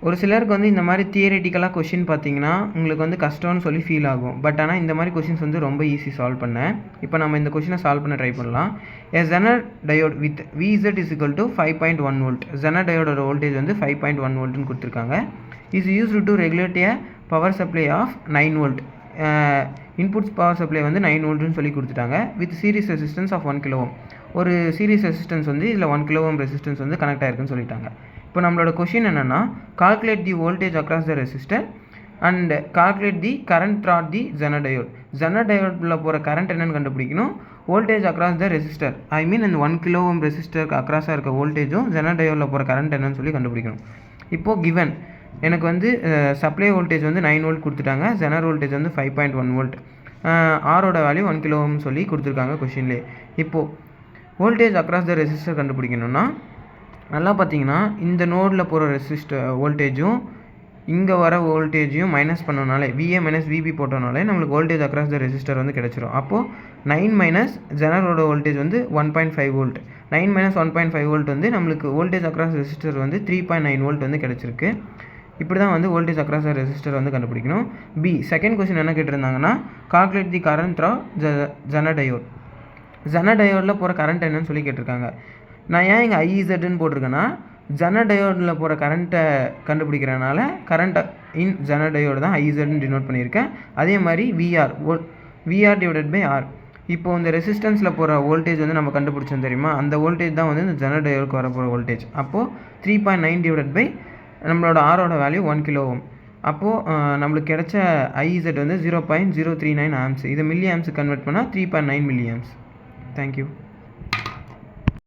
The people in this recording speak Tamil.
ஒரு சிலருக்கு வந்து இந்த மாதிரி தியரிட்டிக்கலாக கொஷின் பார்த்தீங்கன்னா உங்களுக்கு வந்து கஷ்டம்னு சொல்லி ஃபீல் ஆகும். பட் ஆனால் இந்த மாதிரி கொஷின்ஸ் வந்து ரொம்ப ஈஸி சால்வ் பண்ண. இப்போ நம்ம இந்த கொஷினை சால்வ் பண்ண ட்ரை பண்ணலாம். A Zener diode with Vz is equal to 5.1 volt. Zener diode voltage வந்து 5.1 வோல்ட்னு கொடுத்துருக்காங்க. is used to regulate a power supply of 9 volt. Inputs power supply வந்து 9 வோல்ட்னு சொல்லி கொடுத்துட்டாங்க. With series resistance of 1 kilo ohm. ஒரு சீரிஸ் ரெசிஸ்டன்ஸ் வந்து இதில் 1 கிலோ ஓம் ரெசிஸ்டன்ஸ் வந்து கனெக்ட் ஆயிருக்குன்னு சொல்லிட்டாங்க. இப்போ நம்மளோட கொஷின் என்னென்னா, calculate the voltage across the resistor and calculate the current through the zener diode. Zener டயோடில் போகிற கரண்ட் என்னென்னு கண்டுபிடிக்கணும். Voltage across the resistor, I mean இந்த 1 கிலோ ஓம் ரெசிஸ்டருக்கு அக்ராஸாக இருக்க வோல்டேஜும் ஜெனர் டயோடில் போகிற கரண்ட் என்னன்னு சொல்லி கண்டுபிடிக்கணும். இப்போது கிவன் எனக்கு வந்து சப்ளை வோல்டேஜ் வந்து 9 வோல்ட் கொடுத்துட்டாங்க, ஜெனர் வோல்டேஜ் வந்து 5.1 வோல்ட், ஆரோட வேல்யூ 1 கிலோ ஓம்னு சொல்லி கொடுத்துருக்காங்க கொஷின்லேயே. இப்போது வோல்டேஜ் அக்ராஸ் த ரெசிஸ்டர் கண்டுபிடிக்கணும்னா நல்லா பார்த்தீங்கன்னா இந்த நோடில் போகிற ரெசிஸ்டர் வோல்டேஜும் இங்கே வர வோல்டேஜையும் மைனஸ் பண்ணனாலே விஏ மைனஸ் விபி போட்டோனாலே நம்மளுக்கு வோல்டேஜ் அக்ராஸ் த ரெசிஸ்டர் வந்து கிடச்சிரும். அப்போது 9 மைனஸ் ஜெனரோட வோல்டேஜ் வந்து 1.5 வோல்ட், 9 மைனஸ் 1.5 வோல்ட் வந்து நம்மளுக்கு வோல்டேஜ் அக்ராஸ் ரெசிஸ்டர் வந்து 3.9 வோல்ட் வந்து கிடச்சிருக்கு. இப்படி தான் வந்து வோல்டேஜ் அக்ராஸ் த ரெசிஸ்டர் வந்து கண்டுபிடிக்கணும். பி செகண்ட் கொஸ்டின் என்ன கேட்டிருந்தாங்கன்னா, calculate the current through zener diode. Zener டயோடில் போகிற கரண்ட் என்னன்னு சொல்லி கேட்டிருக்காங்க. நான் ஏன் இங்கே ஐஇசட்னு போட்டிருக்கேன்னா, ஜெனர் டயோடில் போகிற கரண்ட்டை கண்டுபிடிக்கிறனால கரண்ட்டை இன் ஜெனர் டயோடு தான் ஐஇசட்னு டினோட் பண்ணியிருக்கேன். அதே மாதிரி விஆர் டிவைடட் பை ஆர். இப்போது இந்த ரெசிஸ்டன்ஸில் போகிற வோல்டேஜ் வந்து நம்ம கண்டுபிடிச்சோம் தெரியுமா, அந்த வோல்டேஜ் தான் வந்து இந்த ஜெனர் டயோடுக்கு வர போகிற வோல்டேஜ். அப்போது 3.9 டிவைடட் பை நம்மளோட ஆரோட வேல்யூ 1 கிலோ ஓம். அப்போது நம்மளுக்கு கிடைச்ச ஐஇசட் வந்து 0.039 ஆம்ஸ். இதை மில்லி ஆம்ஸுக்கு கன்வெர்ட் பண்ணால் 3.9 மில்லி ஆம்ஸ். தேங்க்யூ.